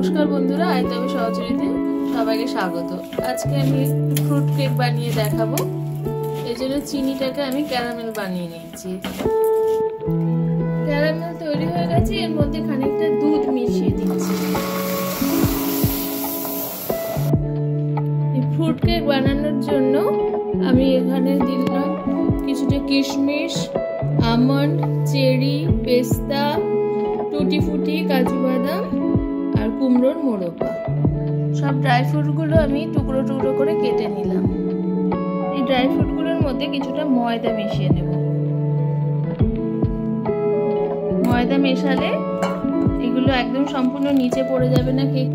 নমস্কার বন্ধুরা, আইতবে সহচরীতে সবাইকে স্বাগত। আজকে আমি ফ্রুট কেক বানিয়ে দেখাবো। এর জন্য চিনিটাকে আমি ক্যারামেল বানিয়ে নিয়েছি। ক্যারামেল তৈরি হয়ে গেছে, এর মধ্যে খানিকটা দুধ মিশিয়ে দিচ্ছি। এই ফ্রুট কেক বানানোর জন্য আমি এখানে দিলাম কিছুটা কিশমিশ, আমন্ড, চেরি, পেস্তা, টুটি ফুটি, কাজু বাদাম আর কুমড়োর মোড়ব্বা। সব ড্রাই ফ্রুটগুলো আমি টুকরো টুকরো করে কেটে নিলাম। এই ড্রাই ফ্রুটগুলোর মধ্যে কিছুটা ময়দা মিশিয়ে নেব। ময়দা মেশালে এগুলো একদম সম্পূর্ণ নিচে পড়ে যাবে না কেক।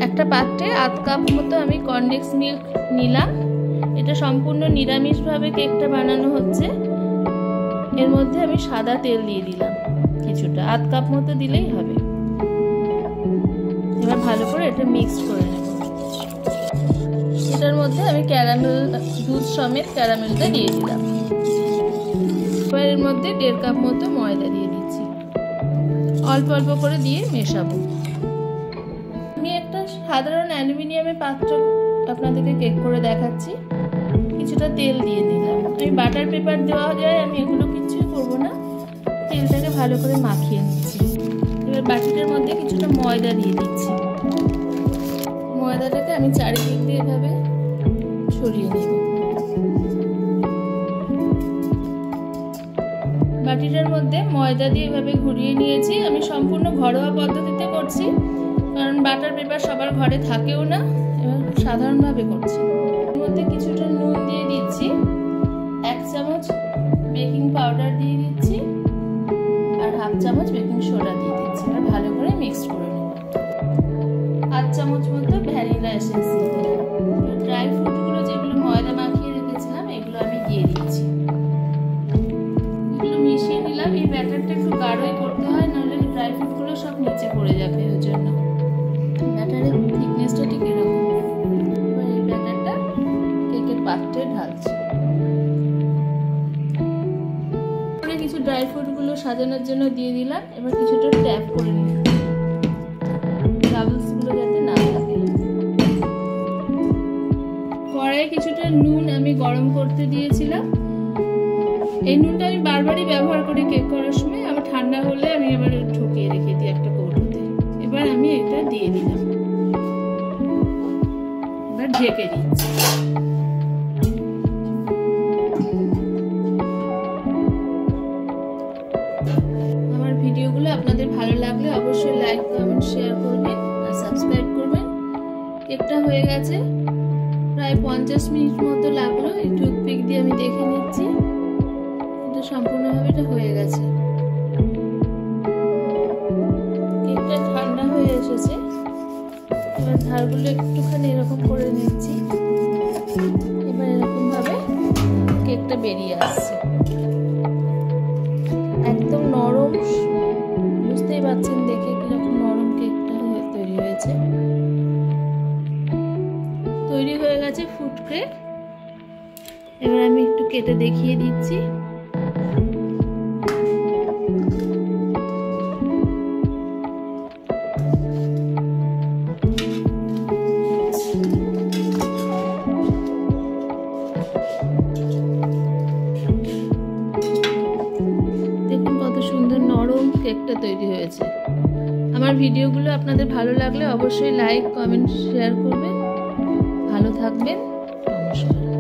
একটা পাত্রে আধ কাপ মতো আমি কনডেন্স মিল্ক নিলাম। এটা সম্পূর্ণ নিরামিষভাবে কেকটা বানানো হচ্ছে। এর মধ্যে আমি সাদা তেল দিয়ে দিলাম কিছুটা, আধ কাপ মতো দিলেই হবে। এবার ভালো করে এটা মিক্স করে নেব। এটার মধ্যে আমি ক্যারামেল, দুধ সমেত ক্যারামেলটা দিয়ে দিলাম। এবার এর মধ্যে 1.5 কাপ মতো ময়দা দিয়ে দিচ্ছি। অল্প অল্প করে দিয়ে মেশাবো। আমি একটা সাধারণ অ্যালুমিনিয়ামের পাত্র আপনাদেরকে কেক করে দেখাচ্ছি। কিছুটা তেল দিয়ে দিলাম। আমি বাটার পেপার দেওয়া যায়, আমি এগুলো কিছু করব না। তেলটাকে ভালো করে মাখিয়ে নিচ্ছি। এবার বাটিটার মধ্যে কিছুটা ময়দা দিয়ে দিচ্ছি। ময়দাটাকে আমি চারিদিক দিয়ে এভাবে ছড়িয়ে নেব। বাটিটার মধ্যে ময়দা দিয়ে এভাবে ঘুরিয়ে নিয়েছি। আমি সম্পূর্ণ ঘরোয়া পদ্ধতিতে করছি, কারণ বাটার পেপার সবার ঘরে থাকেও না। এবার সাধারণভাবে করছি। এর মধ্যে কিছুটা নুন দিয়ে দিচ্ছি, 1 চামচ বেকিং পাউডার দিয়ে দিচ্ছি আর 1/2 চামচ বেকিং সোডা দিয়ে দিচ্ছি। আর ভালো করে মিক্স করে নেব। 8 চামচ মতো ভ্যানিলা এসেন্স দিয়ে দিলাম। ড্রাই ফ্রুটগুলো যেগুলো ময়দা মাখিয়ে রেখেছিলাম এগুলো আমি দিয়ে দিচ্ছি। এগুলো মিশিয়ে নিলাম। এই ব্যাটারটা একটু গাঢ়ই করতে হয়, নাহলে ড্রাই ফ্রুটগুলো সব নিচে পড়ে যাবে। ওর জন্য ব্যাটারের থিকনেসটা ঠিক এরকম। এবার এই ব্যাটারটা কেকের পাত্রে ঢালছি। কিছু ড্রাই ফ্রুটগুলো সাজানোর জন্য দিয়ে দিলাম। এবার কিছুটা ট্যাপ করে নিলাম, বাবলসগুলো যাতে না থাকে। কড়াইয়ে কিছুটা নুন আমি গরম করতে দিয়েছিলাম। এই নুনটা আমি বারবারই ব্যবহার করি কেক করার সময়। আবার ঠান্ডা হলে আমি এবার ঢুকিয়ে রেখে দিই একটা কৌটোতে। এবার আমি এটা দিয়ে দিলাম। এবার ঢেকে দিচ্ছি। আমার ভিডিওগুলো আপনাদের ভালো লাগলে অবশ্যই লাইক, কমেন্ট, শেয়ার করবেন আর সাবস্ক্রাইব করবেন। কেকটা হয়ে গেছে, প্রায় 50 মিনিট মতো লাগলো। এই টুথপিক দিয়ে আমি দেখে নিচ্ছি এটা সম্পূর্ণভাবে এটা হয়ে গেছে। কেকটা ঠান্ডা হয়ে এসেছে। এবার ধারগুলো একটুখানি এরকম করে নিচ্ছি। এবার এরকম ভাবে কেকটা বেরিয়ে আসছে। একদম নরম, বুঝতেই পারছেন দেখে কিরকম নরম কেকটা তৈরি হয়েছে। তৈরি হয়ে গেছে ফ্রুট কেক। এবার আমি একটু কেটে দেখিয়ে দিচ্ছি। দেখুন কত সুন্দর নরম কেকটা তৈরি হয়েছে। আমার ভিডিওগুলো আপনাদের ভালো লাগলে অবশ্যই লাইক, কমেন্ট, শেয়ার করবেন। ভালো থাকবেন। নমস্কার।